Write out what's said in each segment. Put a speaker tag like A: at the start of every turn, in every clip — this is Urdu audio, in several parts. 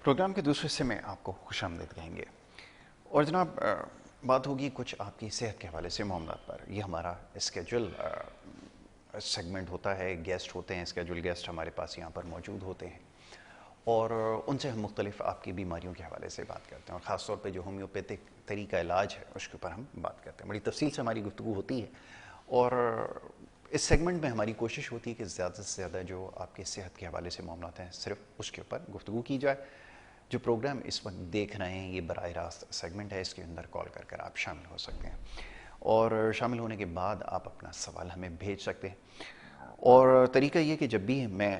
A: پروگرام کے دوسرے حصے میں آپ کو خوش آمدید کہیں گے اور جناب بات ہوگی کچھ آپ کی صحت کے حوالے سے معاملات پر. یہ ہمارا اسکیجول سیگمنٹ ہوتا ہے، گیسٹ ہوتے ہیں، اسکیجول گیسٹ ہمارے پاس یہاں پر موجود ہوتے ہیں اور ان سے ہم مختلف آپ کی بیماریوں کے حوالے سے بات کرتے ہیں اور خاص طور پہ جو ہومیوپیتھک طریقہ علاج ہے اس کے اوپر ہم بات کرتے ہیں. بڑی تفصیل سے ہماری گفتگو ہوتی ہے اور اس سیگمنٹ میں ہماری کوشش ہوتی ہے کہ زیادہ سے زیادہ جو آپ کے صحت کے حوالے سے معاملات ہیں صرف اس کے اوپر گفتگو کی جائے. جو پروگرام اس وقت دیکھ رہے ہیں یہ براہ راست سیگمنٹ ہے، اس کے اندر کال کر کر آپ شامل ہو سکتے ہیں اور شامل ہونے کے بعد آپ اپنا سوال ہمیں بھیج سکتے ہیں. اور طریقہ یہ کہ جب بھی میں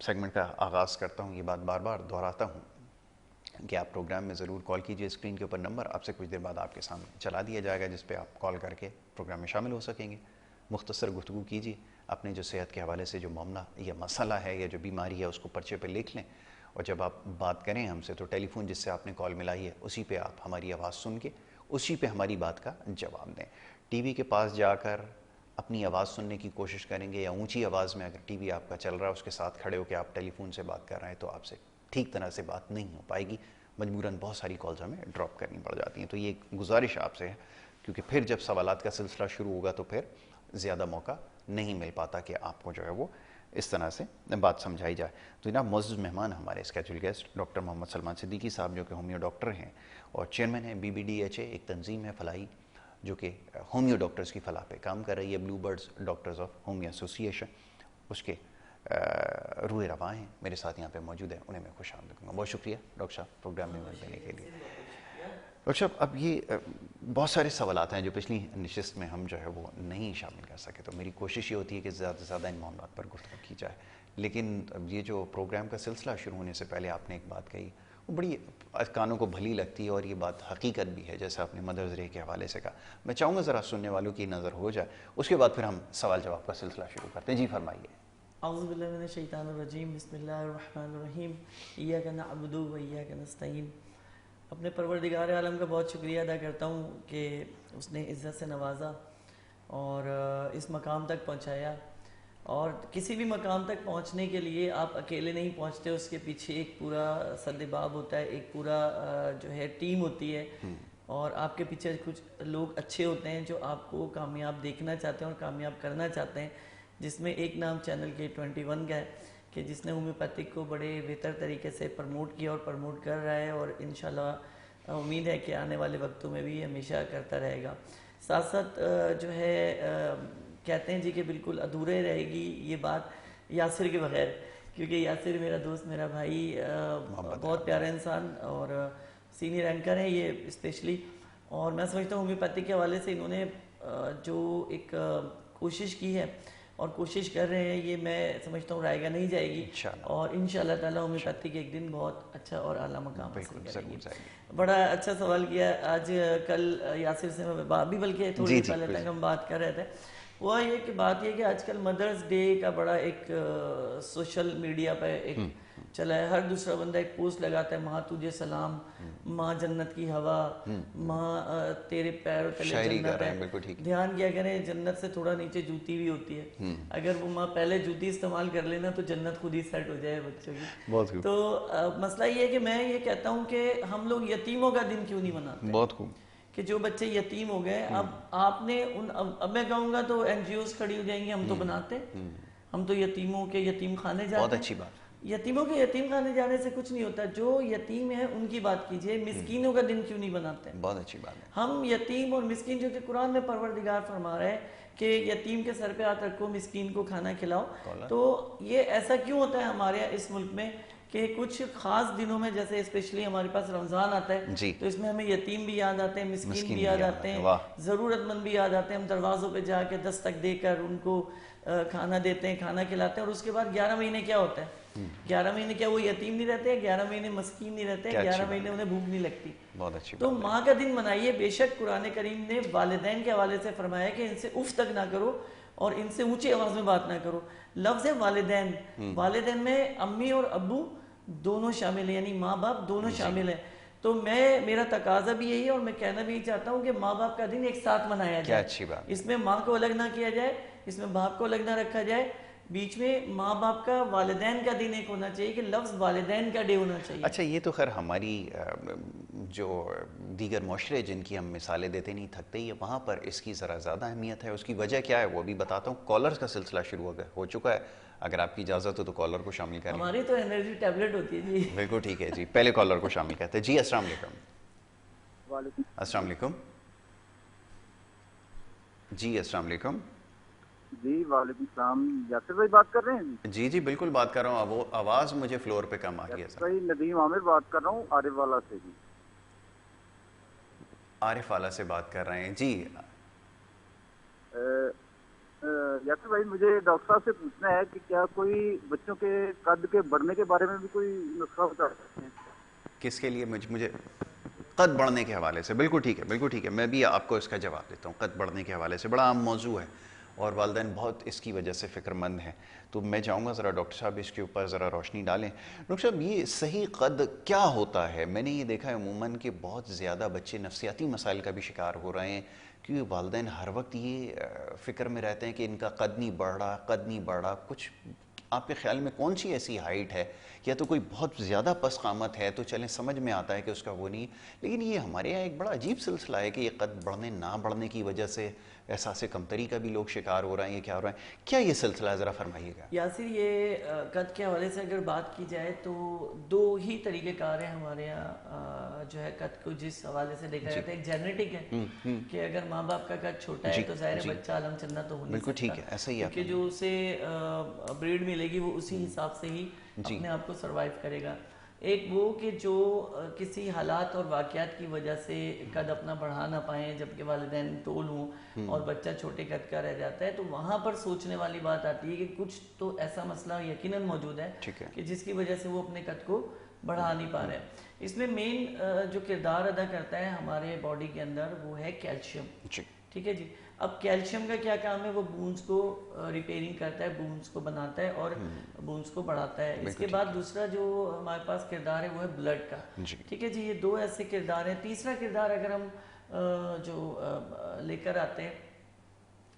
A: سیگمنٹ کا آغاز کرتا ہوں یہ بات بار بار دہراتا ہوں کہ آپ پروگرام میں ضرور کال کیجئے. اسکرین کے اوپر نمبر آپ سے کچھ دیر بعد آپ کے سامنے چلا دیا جائے گا جس پہ آپ کال کر کے پروگرام میں شامل ہو سکیں گے. مختصر گفتگو کیجیے، اپنے جو صحت کے حوالے سے جو معاملہ یا مسئلہ ہے یا جو بیماری ہے اس کو پرچے پہ لکھ لیں اور جب آپ بات کریں ہم سے تو ٹیلی فون جس سے آپ نے کال ملائی ہے اسی پہ آپ ہماری آواز سن کے اسی پہ ہماری بات کا جواب دیں. ٹی وی کے پاس جا کر اپنی آواز سننے کی کوشش کریں گے یا اونچی آواز میں اگر ٹی وی آپ کا چل رہا ہے اس کے ساتھ کھڑے ہو کے آپ ٹیلی فون سے بات کر رہے ہیں تو آپ سے ٹھیک طرح سے بات نہیں ہو پائے گی. مجبوراً بہت ساری کالز ہمیں ڈراپ کرنی پڑ جاتی ہیں. تو یہ ایک گزارش آپ سے ہے کیونکہ پھر جب سوالات کا سلسلہ شروع ہوگا تو پھر زیادہ موقع نہیں مل پاتا کہ آپ کو جو ہے وہ اس طرح سے بات سمجھائی جائے. تو جناب معزز مہمان ہمارے اسکیجول گیسٹ ڈاکٹر محمد سلمان صدیقی صاحب جو کہ ہومیو ڈاکٹر ہیں اور چیئرمین ہیں BBDHA، ایک تنظیم ہے فلاحی جو کہ ہومیو ڈاکٹرز کی فلاح پہ کام کر رہی ہے. بلو برڈز ڈاکٹرز آف ہومیو ایسوسی ایشن اس کے روح رواں ہیں، میرے ساتھ یہاں پہ موجود ہیں، انہیں میں خوش آمدید کروں گا. بہت شکریہ ڈاکٹر صاحب پروگرام میں وقت دینے کے لیے. ڈاکٹر صاحب اب یہ بہت سارے سوالات ہیں جو پچھلی نشست میں ہم جو ہے وہ نہیں شامل کر سکے تو میری کوشش یہ ہوتی ہے کہ زیادہ سے زیادہ ان معاملات پر گفتگو کی جائے. لیکن یہ جو پروگرام کا سلسلہ شروع ہونے سے پہلے آپ نے ایک بات کہی وہ بڑی کانوں کو بھلی لگتی ہے اور یہ بات حقیقت بھی ہے جیسا آپ نے مدرز ڈے کے حوالے سے کہا. میں چاہوں گا ذرا سننے والوں کی نظر ہو جائے اس کے بعد پھر ہم سوال جواب کا سلسلہ شروع کرتے ہیں. جی فرمائیے.
B: اعوذ باللہ من الشیطان الرجیم، بسم اللہ الرحمن الرحیم، ایاک نعبد و ایاک نستعین. اپنے پروردگار عالم کا بہت شکریہ ادا کرتا ہوں کہ اس نے عزت سے نوازا اور اس مقام تک پہنچایا. اور کسی بھی مقام تک پہنچنے کے لیے آپ اکیلے نہیں پہنچتے، اس کے پیچھے ایک پورا سدباب ہوتا ہے، ایک پورا جو ہے ٹیم ہوتی ہے اور آپ کے پیچھے کچھ لوگ اچھے ہوتے ہیں جو آپ کو کامیاب دیکھنا چاہتے ہیں اور کامیاب کرنا چاہتے ہیں، جس میں ایک نام چینل K21 کا ہے کہ جس نے ہومیوپیتھک کو بڑے بہتر طریقے سے پروموٹ کیا اور پروموٹ کر رہا ہے اور انشاءاللہ امید ہے کہ آنے والے وقتوں میں بھی ہمیشہ کرتا رہے گا. ساتھ ساتھ جو ہے کہتے ہیں جی کہ بالکل ادھورے رہے گی یہ بات یاسر کے بغیر، کیونکہ یاسر میرا دوست، میرا بھائی، بہت پیارا انسان اور سینئر اینکر ہے یہ اسپیشلی. اور میں سمجھتا ہوں ہومیوپیتھک کے حوالے سے انہوں نے جو ایک کوشش کی ہے اور کوشش کر رہے ہیں یہ میں سمجھتا ہوں رائے گا نہیں جائے گی اور انشاءاللہ تعالی ہومیوپیتھک ایک دن بہت اچھا اور اعلیٰ مقام حاصل کرے گی. بڑا اچھا سوال کیا آج. کل یاسر سے بھی بلکہ تھوڑی پہلے تک ہم بات کر رہے تھے، وہ یہ کہ بات یہ کہ آج کل مدرز ڈے کا بڑا ایک سوشل میڈیا پہ ایک چلا ہے. ہر دوسرا بندہ ایک پوسٹ لگاتا ہے، ماں تجھے سلام، ماں جنت کی ہوا، ماں تیرے پیروں تلے جنت ہے. دھیان کیا کریں جنت سے تھوڑا نیچے جوتی بھی ہوتی ہے، اگر وہ ماں پہلے جوتی استعمال کر لینا تو جنت خود ہی سیٹ ہو جائے بچوں کی. تو مسئلہ یہ ہے کہ میں یہ کہتا ہوں کہ ہم لوگ یتیموں کا دن کیوں نہیں مناتے؟
A: بہت خوب
B: کہ جو بچے یتیم ہو گئے، اب آپ نے اب میں کہوں گا تو NGOs کھڑی ہو جائیں گی، ہم تو بناتے، ہم تو یتیموں کے یتیم خانے جاتے ہیں.
A: بہت اچھی بات.
B: یتیموں کے یتیم خانے جانے سے کچھ نہیں ہوتا، جو یتیم ہے ان کی بات کیجئے. مسکینوں کا دن کیوں نہیں بناتے؟
A: بہت اچھی بات ہے.
B: ہم یتیم اور مسکین، جو کہ قرآن میں پروردگار فرما رہا ہے کہ یتیم کے سر پہ ہاتھ رکھو، مسکین کو کھانا کھلاؤ. تو یہ ایسا کیوں ہوتا ہے ہمارے اس ملک میں کہ کچھ خاص دنوں میں جیسے اسپیشلی ہمارے پاس رمضان آتا ہے تو اس میں ہمیں یتیم بھی یاد آتے ہیں، مسکین بھی یاد آتے ہیں، ضرورت مند بھی یاد آتے ہیں. ہم دروازوں پہ جا کے دستک دے کر ان کو کھانا دیتے ہیں، کھانا کھلاتے ہیں. اور اس کے بعد 11 مہینے کیا ہوتا ہے؟ 11 مہینے کیا وہ یتیم نہیں رہتے؟ 11 مہینے مسکین نہیں رہتے؟ 11 مہینے انہیں بھوک نہیں لگتی. تو ماں کا دن منائیے. بے شک قرآن کریم نے والدین کے حوالے سے فرمایا کہ ان سے اف تک نہ کرو اور ان سے اونچی آواز میں بات نہ کرو. لفظ ہے والدین، والدین میں امی اور ابو دونوں شامل ہیں، یعنی ماں باپ دونوں شامل ہیں. تو میرا تقاضا بھی یہی ہے اور میں کہنا بھی چاہتا ہوں کہ ماں باپ کا دن ایک ساتھ منایا جائے. اس میں ماں کو الگ نہ کیا جائے، اس میں باپ کو الگ نہ رکھا جائے. بیچ میں ماں باپ کا والدین کا دن ایک ہونا چاہیے کہ لفظ والدین کا ڈے ہونا چاہیے.
A: اچھا یہ تو خیر ہماری جو دیگر معاشرے جن کی ہم مثالیں دیتے نہیں تھکتے ہی، وہاں پر اس کی ذرا زیادہ اہمیت ہے. اس کی وجہ کیا ہے وہ بھی بتاتا ہوں. کالرز کا سلسلہ شروع ہو چکا ہے، اگر آپ کی اجازت ہو تو کالر کو شامل کریں.
B: ہماری تو انرجی ٹیبلٹ ہوتی ہے جی.
A: بالکل ٹھیک ہے جی، پہلے کالر کو شامل کرتے ہیں. جی السلام علیکم.
C: وعلیکم
A: السلام علیکم. جی السلام علیکم.
C: جی وعلیکم السلام. یاسر بھائی بات کر رہے ہیں؟
A: جی جی بالکل بات کر رہا ہوں. اب وہ آواز مجھے فلور پہ کم آ رہی ہے.
C: یاسر بھائی ندیم عامر بات کر رہا ہوں عارف والا سے. جی
A: عارف والا سے بات کر رہے ہیں جی.
C: یاسر بھائی مجھے ڈاکٹر صاحب سے پوچھنا ہے کہ کیا کوئی بچوں کے قد کے بڑھنے کے بارے میں بھی کوئی نسخہ بتا سکتے ہیں؟
A: کس کے لیے؟ مجھے قد بڑھنے کے حوالے سے. بالکل ٹھیک ہے بالکل ٹھیک ہے، میں بھی آپ کو اس کا جواب دیتا ہوں. قد بڑھنے کے حوالے سے بڑا عام موضوع ہے اور والدین بہت اس کی وجہ سے فکر مند ہیں. تو میں چاہوں گا ذرا ڈاکٹر صاحب اس کے اوپر ذرا روشنی ڈالیں. ڈاکٹر صاحب یہ صحیح قد کیا ہوتا ہے؟ میں نے یہ دیکھا ہے عموماً کہ بہت زیادہ بچے نفسیاتی مسائل کا بھی شکار ہو رہے ہیں، کیونکہ والدین ہر وقت یہ فکر میں رہتے ہیں کہ ان کا قد نہیں بڑھ رہا، قد نہیں بڑھ رہا. کچھ آپ کے خیال میں کون سی ایسی ہائٹ ہے؟ یا تو کوئی بہت زیادہ پس قامت ہے تو چلیں سمجھ میں آتا ہے کہ اس کا وہ نہیں. لیکن یہ ہمارے یہاں ایک بڑا عجیب سلسلہ ہے کہ یہ قد بڑھنے نہ بڑھنے کی وجہ سے احساس کمتری کا بھی لوگ شکار ہو رہے ہیں. یہ کیا ہو رہا ہے؟ کیا یہ سلسلہ ہے؟ ذرا فرمائیے گا.
B: یاسر یہ قد کے حوالے سے اگر بات کی جائے تو دو ہی طریقہ کار ہیں ہمارے یہاں جو ہے قد کو جس حوالے سے دیکھا جاتا ہے. ایک جینیٹک ہے کہ اگر ماں باپ کا قد چھوٹا ہے تو ظاہر ہے بچہ عالم چندہ تو ہو نہیں
A: بالکل
B: سکتا.
A: ٹھیک ہے، ایسا ہی
B: کیونکہ جو اسے بریڈ ملے گی وہ اسی حساب سے ہی اپنے آپ کو سروائیو کرے گا. ایک وہ کہ جو کسی حالات اور واقعات کی وجہ سے قد اپنا بڑھا نہ پائیں جبکہ والدین طول ہوں اور بچہ چھوٹے قد کا رہ جاتا ہے. تو وہاں پر سوچنے والی بات آتی ہے کہ کچھ تو ایسا مسئلہ یقیناً موجود ہے کہ جس کی وجہ سے وہ اپنے قد کو بڑھا نہیں پا رہے. اس میں مین جو کردار ادا کرتا ہے ہمارے باڈی کے اندر وہ ہے کیلشیم. ٹھیک ہے جی. اب کیلشیم کا کیا کام ہے؟ وہ بونز کو ریپیئرنگ کرتا ہے، بونز کو بناتا ہے اور بونز کو بڑھاتا ہے. اس کے بعد دوسرا جو ہمارے پاس کردار ہے وہ ہے بلڈ کا. ٹھیک ہے جی. یہ دو ایسے کردار ہیں. تیسرا کردار اگر ہم جو لے کر آتے ہیں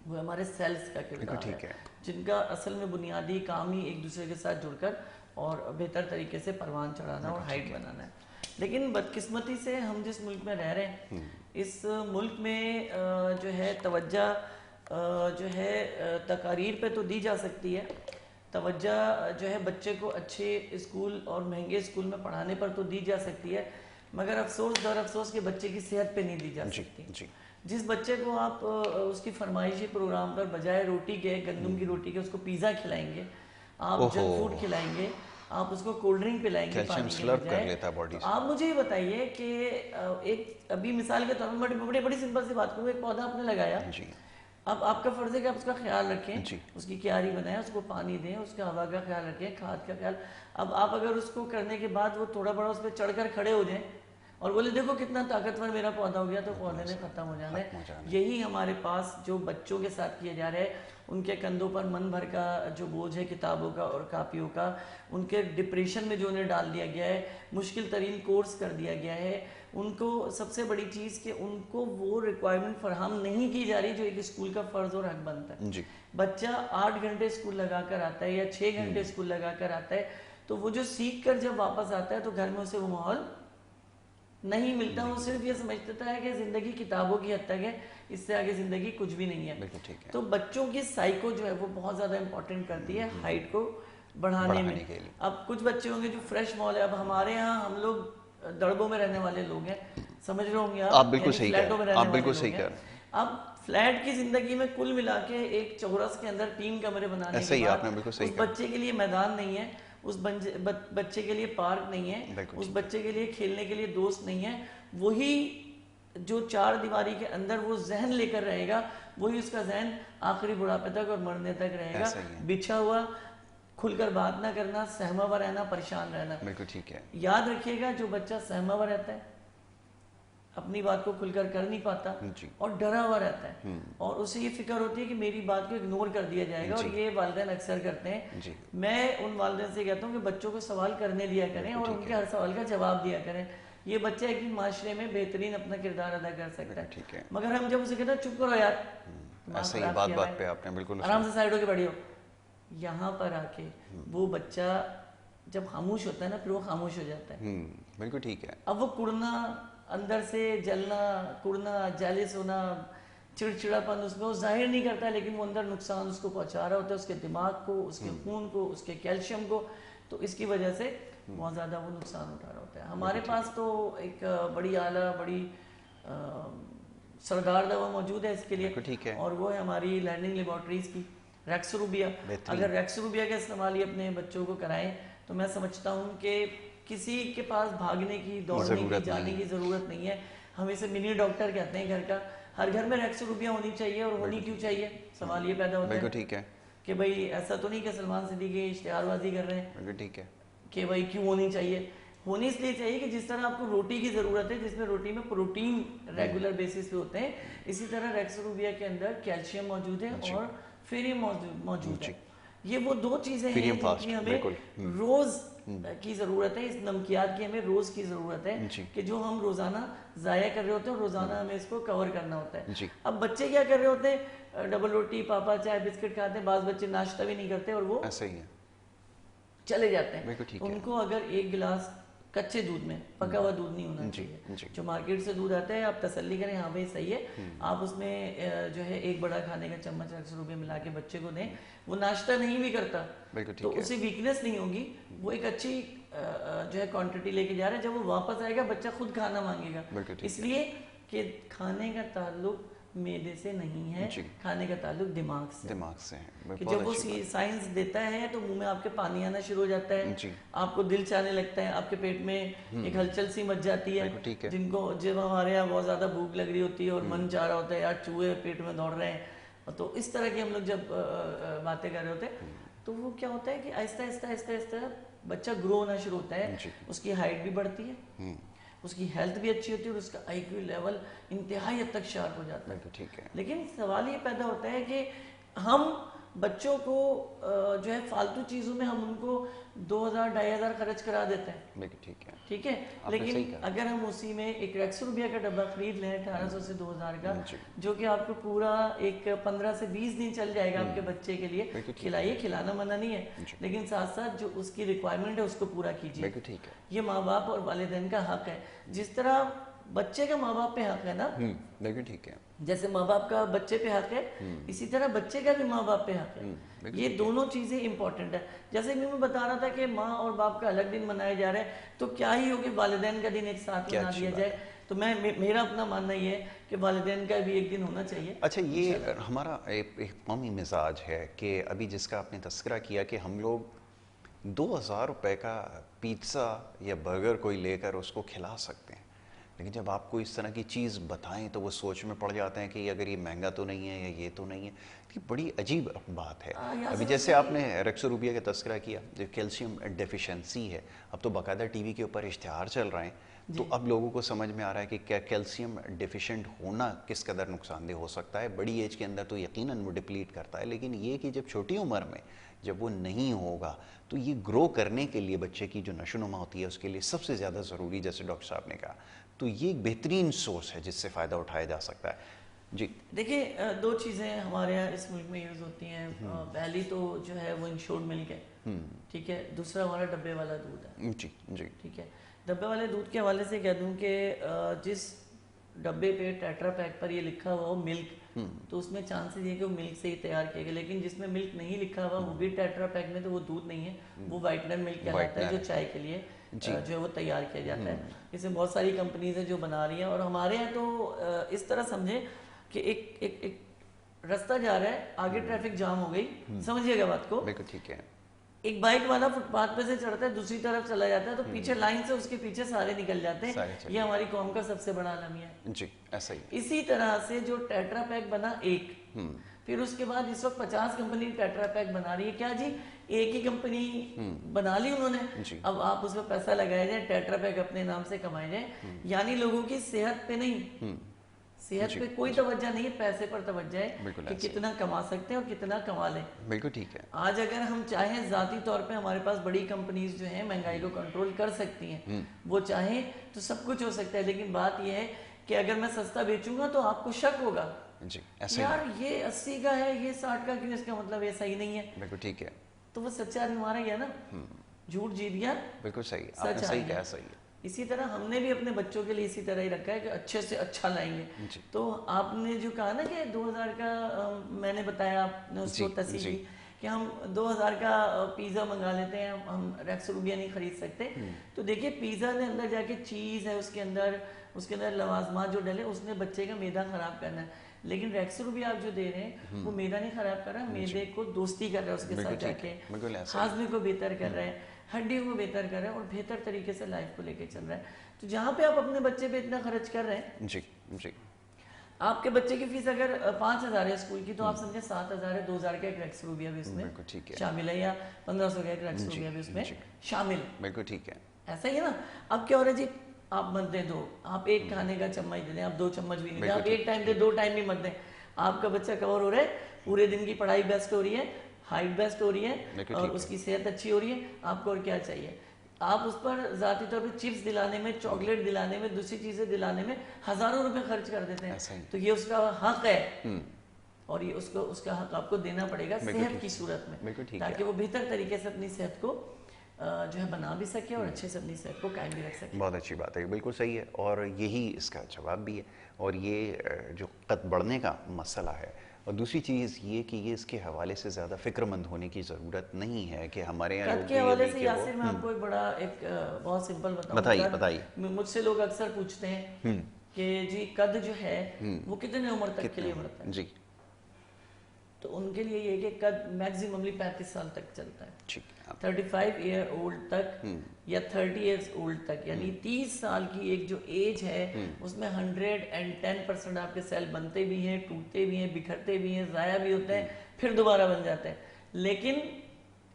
B: وہ ہمارے سیلز کا کردار ہے، جن کا اصل میں بنیادی کام ہی ایک دوسرے کے ساتھ جڑ کر اور بہتر طریقے سے پروان چڑھانا اور ہائٹ بنانا ہے. لیکن بدقسمتی سے ہم جس ملک میں رہ رہے ہیں اس ملک میں جو ہے توجہ جو ہے تقاریر پہ تو دی جا سکتی ہے، توجہ جو ہے بچے کو اچھے اسکول اور مہنگے اسکول میں پڑھانے پر تو دی جا سکتی ہے، مگر افسوس در افسوس کہ بچے کی صحت پہ نہیں دی جا سکتی. جس بچے کو آپ اس کی فرمائشی پروگرام پر بجائے روٹی کے، گندم کی روٹی کے، اس کو پیزا کھلائیں گے، آپ جنک فوڈ کھلائیں گے، آپ اس کو کولڈ ڈرنک پلائیں گے پانی کے بجائے. آپ مجھے یہ بتائیے کہ ایک ابھی مثال کے طور پر بڑی سمپل سی بات کروں، ایک پودا آپ نے لگایا، اب آپ کا فرض ہے کہ آپ اس کا خیال رکھیں، اس کی کیاری بنائیں، اس کو پانی دیں، اس کا ہوا کا خیال رکھیں، کھاد کا خیال. اب آپ اگر اس کو کرنے کے بعد وہ تھوڑا بڑا اس پہ چڑھ کر کھڑے ہو جائیں اور بولے دیکھو کتنا طاقتور میرا پودا ہو گیا، تو پودے نے ختم ہو جانا ہے. یہی ہمارے پاس جو بچوں کے ساتھ کیا جا رہا ہے. ان کے کندھوں پر من بھر کا جو بوجھ ہے کتابوں کا اور کاپیوں کا، ان کے ڈپریشن میں جو انہیں ڈال دیا گیا ہے، مشکل ترین کورس کر دیا گیا ہے. ان کو سب سے بڑی چیز کہ ان کو وہ ریکوائرمنٹ فراہم نہیں کی جا رہی جو ایک اسکول کا فرض اور حق بنتا ہے. بچہ 8 گھنٹے اسکول لگا کر آتا ہے یا 6 گھنٹے اسکول لگا کر آتا ہے، تو وہ جو سیکھ کر جب واپس آتا ہے تو گھر میں اسے وہ ماحول نہیں ملتا. وہ صرف یہ سمجھتا ہے کہ زندگی کتابوں کی حد تک ہے، اس سے آگے زندگی کچھ بھی نہیں ہے. تو بچوں کی سائیکو جو ہے وہ بہت زیادہ امپورٹنٹ کرتی ہے ہائٹ کو بڑھانے میں. اب کچھ بچے ہوں گے جو فریش ماحول ہے. اب ہمارے ہاں ہم لوگ دڑبوں میں رہنے والے لوگ ہیں، سمجھ رہے ہوں گے آپ،
A: بالکل صحیح
B: فلیٹوں میں رہنے والے
A: بالکل
B: لوگ ہیں. اب فلیٹ کی زندگی میں کل ملا کے ایک چورس کے اندر 3 کمرے بنانے کے بعد اس بچے کے لیے میدان نہیں ہے، اس بچے کے لیے پارک نہیں ہے، اس بچے کے لیے کھیلنے کے لیے دوست نہیں ہے. وہی جو 4 دیواری کے اندر وہ ذہن لے کر رہے گا، وہی اس کا ذہن آخری بڑھاپے تک اور مرنے تک رہے گا. بچھا ہوا، کھل کر بات نہ کرنا، سہما ہوا رہنا، پریشان رہنا.
A: بالکل ٹھیک ہے.
B: یاد رکھیے گا جو بچہ سہما ہوا رہتا ہے، اپنی بات کو کھل کر نہیں پاتا اور ڈرا ہوا رہتا ہے اور اسے یہ فکر ہوتی ہے کہ میری بات کو اگنور کر دیا جائے گا، اور یہ والدین اکثر کرتے ہیں. میں ان والدین سے کہتا ہوں کہ بچوں کو سوال کرنے دیا کریں اور ان کے ہر سوال کا جواب دیا کریں. یہ بچہ ایک دن معاشرے میں بہترین اپنا کردار ادا کر سکتا ہے. مگر ہم جب اسے کہتے ہیں چپ کرو یار،
A: ایسے ہی بات پہ آپ نے بالکل
B: آرام سے سائڈ ہو کے بیٹھی ہو، یہاں پر آ کے وہ بچہ جب خاموش ہوتا ہے نا پھر وہ خاموش ہو جاتا ہے.
A: بالکل ٹھیک ہے.
B: اب وہ کڑنا, اندر سے جلنا, کڑنا, جالس ہونا, چڑچڑا پن اس میں وہ ظاہر نہیں کرتا, لیکن وہ اندر نقصان اس کو پہنچا رہا ہوتا ہے, اس کے دماغ کو, اس کے خون کو, اس کے کیلشیم کو, تو اس کی وجہ سے بہت زیادہ وہ نقصان اٹھا رہا ہوتا ہے. ہمارے پاس تو ایک بڑی اعلیٰ, بڑی سردار دوا موجود ہے اس کے لیے, اور وہ ہے ہماری لرننگ لیبارٹریز کی ریکس روبیا. اگر ریکس روبیا کا استعمال یہ اپنے بچوں کو کرائیں تو میں سمجھتا ہوں کہ کسی کے پاس بھاگنے کی, دوڑنے کی, جانے کی ضرورت نہیں ہے. ہم اسے منی ڈاکٹر کہتے ہیں گھر کا. ہر گھر میں ریکس روبیا ہونی چاہیے, اور ہونی کیوں چاہیے, سوال یہ پیدا ہوتا ہے کہ بھائی ایسا تو نہیں کہ سلمان صدیقی اشتہار بازی کر رہے ہیں کہ بھائی کیوں ہونی چاہیے. ہونی اس لیے چاہیے کہ جس طرح آپ کو روٹی کی ضرورت ہے, جس میں روٹی میں پروٹین ریگولر بیسس پہ ہوتے ہیں, اسی طرح ریکس روبیا کے اندر کیلشیم موجود ہے اور فیریم موجود ہے. یہ وہ دو چیزیں ہیں جن کی ہمیں روز کی ضرورت ہے. اس نمکیات کی ہمیں روز کی ضرورت ہے کہ جو ہم روزانہ ضائع کر رہے ہوتے ہیں, اور روزانہ ہمیں اس کو کور کرنا ہوتا ہے. اب بچے کیا کر رہے ہوتے ہیں, ڈبل روٹی, پاپا چائے بسکٹ کھاتے ہیں. بعض بچے ناشتہ بھی نہیں کرتے اور وہ چلے جاتے ہیں. ان کو اگر ایک گلاس کچے دودھ میں, پکا ہوا دودھ نہیں ہونا چاہیے, جو مارکیٹ سے دودھ آتا ہے آپ تسلی کریں ہاں بھائی صحیح ہے, آپ اس میں جو ہے ایک بڑا کھانے کا چمچ ریکس روبیا ملا کے بچے کو دیں. وہ ناشتہ نہیں بھی کرتا تو اسے ویکنیس نہیں ہوگی, وہ ایک اچھی جو ہے کوانٹٹی لے کے جا رہا ہے. جب وہ واپس آئے گا بچہ خود کھانا مانگے گا, اس لیے کہ کھانے کا تعلق معدے سے نہیں ہے, کھانے کا تعلق دماغ سے ہے. کہ جب وہ سائنس دیتا ہے تو منہ میں آپ کے پانی آنا شروع ہو جاتا ہے, آپ کو دل چاہنے لگتا ہے, آپ کے پیٹ میں ایک ہلچل سی مچ جاتی ہے. جن کو جب ہمارے یہاں بہت زیادہ بھوک لگ رہی ہوتی ہے اور من چاہ رہا ہوتا ہے یار چوہے پیٹ میں دوڑ رہے ہیں, تو اس طرح کی ہم لوگ جب باتیں کر رہے ہوتے ہیں تو وہ کیا ہوتا ہے کہ آہستہ آہستہ آہستہ آہستہ بچہ گرو ہونا شروع ہوتا ہے. اس کی ہائٹ بھی بڑھتی ہے, اس کی ہیلتھ بھی اچھی ہوتی ہے, اور اس کا آئی کیو لیول انتہائی حد تک شارپ ہو جاتا ہے. لیکن سوال یہ پیدا ہوتا ہے کہ ہم بچوں کو جو ہے فالتو چیزوں میں ہم ان کو 2000-2500 خرچ کرا دیتے ہیں, ٹھیک ہے, لیکن اگر ہم اسی میں ایک ریکس روبیا کا ڈبہ خرید لیں 1800 سے 2000 کا, جو کہ آپ کو پورا ایک 15 سے 20 دن چل جائے گا آپ کے بچے کے لیے, کھلائیے, کھلانا منع نہیں ہے, لیکن ساتھ ساتھ جو اس کی ریکوائرمنٹ ہے اس کو پورا کیجیے. یہ ماں باپ اور والدین کا حق ہے. جس طرح بچے کا ماں باپ پہ حق ہے نا, جیسے ماں باپ کا بچے پہ حق ہے, اسی طرح بچے کا بھی ماں باپ پہ حق ہے. یہ دونوں چیزیں امپورٹنٹ ہے. جیسے میں بتا رہا تھا کہ ماں اور باپ کا الگ دن منائے جا رہے ہیں, تو کیا ہی ہو کہ والدین کا دن ایک ساتھ منا دیا جائے. تو میرا اپنا ماننا یہ ہے کہ والدین کا بھی ایک دن ہونا چاہیے.
A: اچھا, یہ ہمارا ایک قومی مزاج ہے کہ ابھی جس کا آپ نے تذکرہ کیا کہ ہم لوگ 2000 روپے کا پیزا یا برگر کوئی لے کر اس کو کھلا سکتے ہیں, لیکن جب آپ کو اس طرح کی چیز بتائیں تو وہ سوچ میں پڑ جاتے ہیں کہ اگر یہ مہنگا تو نہیں ہے یا یہ تو نہیں ہے. یہ بڑی عجیب بات ہے. ابھی جیسے آپ نے ریکس روبیا کا تذکرہ کیا, جو کیلشیم ڈیفیشنسی ہے, اب تو باقاعدہ ٹی وی کے اوپر اشتہار چل رہے ہیں, تو اب لوگوں کو سمجھ میں آ رہا ہے کہ کیا کیلشیم ڈیفیشینٹ ہونا کس قدر نقصان دہ ہو سکتا ہے. بڑی ایج کے اندر تو یقیناً وہ ڈپلیٹ کرتا ہے, لیکن یہ کہ جب چھوٹی عمر میں جب وہ نہیں ہوگا تو یہ گرو کرنے کے لیے بچے کی جو نشو نما ہوتی ہے اس کے لیے سب سے زیادہ ضروری, جیسے ڈاکٹر صاحب نے کہا, تو یہ ایک بہترین سورس ہے جس سے فائدہ اٹھایا جا سکتا ہے. جی
B: دیکھیں, دو چیزیں ہمارے یہاں اس ملک میں یوز ہوتی ہیں. پہلی تو جو ہے وہ انشورڈ ملک ہے, ٹھیک ہے. دوسرا ہمارا ڈبے والا دودھ ہے.
A: جی جی
B: ٹھیک ہے. ڈبے والے دودھ کے حوالے سے کہہ دوں کہ جس ڈبے پہ ٹیٹرا پیک پر یہ لکھا ہوا ہو ملک, تو اس میں چانسز یہ کہ وہ ملک سے ہی تیار کیا گیا. لیکن جس میں ملک نہیں لکھا ہوا وہ بھی ٹیٹرا پیک میں, تو وہ دودھ نہیں ہے, وہ وائٹنر ملک کہلاتا ہے, جو چائے کے لیے جو ہے وہ تیار کیا جاتا ہے. اس میں بہت ساری کمپنیز ہیں جو بنا رہی ہیں, اور ہمارے یہاں تو اس طرح سمجھیں کہ ایک رستہ جا رہا ہے, آگے ٹریفک جام ہو گئی, سمجھیے گا بات کو,
A: ٹھیک ہے,
B: ایک بائک والا فٹ پاتھ پہ سے چڑھتا ہے, دوسری طرف چلا جاتا ہے, تو پیچھے لائن سے اس کے پیچھے سارے نکل جاتے ہیں. یہ ہماری قوم کا سب سے بڑا المیہ ہے.
A: جی ایسا ہی.
B: اسی طرح سے جو ٹیٹرا پیک بنا ایک, پھر اس کے بعد اس وقت 50 کمپنی ٹیٹرا پیک بنا رہی ہے. کیا جی, ایک ہی کمپنی بنا لی انہوں نے, اب آپ اس پہ پیسہ لگائے جائیں, ٹیٹرا پیک اپنے نام سے کمائے جائیں, یعنی لوگوں کی صحت پہ نہیں, صحت پہ کوئی توجہ نہیں ہے, پیسے پر توجہ ہے کہ کتنا کما سکتے ہیں اور کتنا کما لیں.
A: بالکل ٹھیک ہے.
B: آج اگر ہم چاہیں ذاتی طور پہ, ہمارے پاس بڑی کمپنیز جو ہیں مہنگائی کو کنٹرول کر سکتی ہیں, وہ چاہیں تو سب کچھ ہو سکتا ہے. لیکن بات یہ ہے کہ اگر میں سستا بیچوں گا تو آپ کو شک ہوگا
A: جی ایسا
B: یار یہ 80 کا ہے یہ 60 کا کیوں، اس کا مطلب یہ صحیح نہیں ہے.
A: بالکل ٹھیک ہے.
B: تو وہ سچا آدمی ہمارا ہی ہے نا. جھوٹ جیت گیا.
A: بالکل صحیح, آپ نے صحیح کہا, صحیح ہے.
B: اسی طرح ہم نے بھی اپنے بچوں کے لیے اسی طرح ہی رکھا ہے کہ اچھے سے اچھا لائیں گے. تو آپ نے جو کہا نا کہ 2000 کا میں نے بتایا, آپ نے اس کو تصحیح کی کہ ہم 2000 کا پیزا منگا لیتے ہیں, ہم ریکس روبیہ نہیں خرید سکتے. تو دیکھیے پیزا نے اندر جا کے چیز ہے, اس کے اندر لوازمات جو ڈلے, اس نے بچے کا معدہ خراب کرنا ہے. لیکن ریکس روبیہ آپ جو دے رہے ہیں وہ معدہ نہیں خراب کر رہا, معدے کو دوستی کر رہا ہے اس کے ساتھ جا کے, ہاضمے کو بہتر کر رہا ہے, ہڈیوں کو بہتر کر رہا ہے, اور بہتر طریقے سے لائف کو لے کے چل رہا ہے. تو جہاں پہ آپ اپنے بچے پہ اتنا خرچ کر رہے ہیں,
A: جی جی,
B: آپ کے بچے کی فیس اگر 5000 ہے اسکول کی, تو آپ سمجھیں 7000 ہے, 2000 کا ایک ریکس روبیہ بھی اس میں شامل ہے, یا 1500 کا ایک ریکس روبیہ بھی اس میں شامل ہے.
A: بالکل ٹھیک ہے.
B: ایسا ہی ہے نا. اب کیا ہو رہا ہے جی, آپ مت دیں دو, آپ ایک کھانے کا چمچ دے دیں, آپ 2 چمچ بھی نہیں دیں, آپ ایک ٹائم دے 2 ٹائم بھی مت دیں. آپ کا بچہ کور ہو رہا ہے, پورے دن کی پڑھائی بیسٹ ہو رہی ہے, ہائٹ بیسٹ ہو رہی ہے, اور اس کی صحت اچھی ہو رہی ہے. آپ کو اور کیا چاہیے؟ آپ اس پر ذاتی طور پہ چپس دلانے میں, چاکلیٹ دلانے میں, دوسری چیزیں دلانے میں ہزاروں روپے خرچ کر دیتے ہیں. تو یہ اس کا حق ہے, اور یہ اس کا حق آپ کو دینا پڑے گا صحت کی صورت میں, تاکہ وہ بہتر طریقے سے اپنی صحت کو جو ہے بنا بھی سکے اور اچھے سے اپنی صحت کو قائم بھی رکھ سکے.
A: بہت اچھی بات ہے, بالکل صحیح ہے, اور یہی اس کا جواب بھی ہے. اور یہ جو قد بڑھنے کا مسئلہ ہے, اور دوسری چیز یہ کہ یہ اس کے حوالے سے زیادہ فکر مند ہونے کی ضرورت نہیں ہے کہ ہمارے یہاں
B: قد کے حوالے سے یاسر میں آپ کو ایک بڑا ایک بہت سمپل
A: بتائیے.
B: مجھ سے لوگ اکثر پوچھتے ہیں کہ جی قد جو ہے وہ کتنے عمر تک کے لیے بڑھتا ہے؟
A: جی,
B: تو ان کے لیے یہ کہ قد میکسیمملی 35 سال تک چلتا ہے.
A: ٹھیک,
B: 35 ایئر اولڈ تک یا 30 ایئرز اولڈ تک, یعنی 30 سال کی ایک جو ایج ہے اس میں 110% آپ کے سیل بنتے بھی ہیں, ٹوٹتے بھی ہیں, بکھرتے بھی ہیں, ضائع بھی ہوتے ہیں, پھر دوبارہ بن جاتے ہیں. لیکن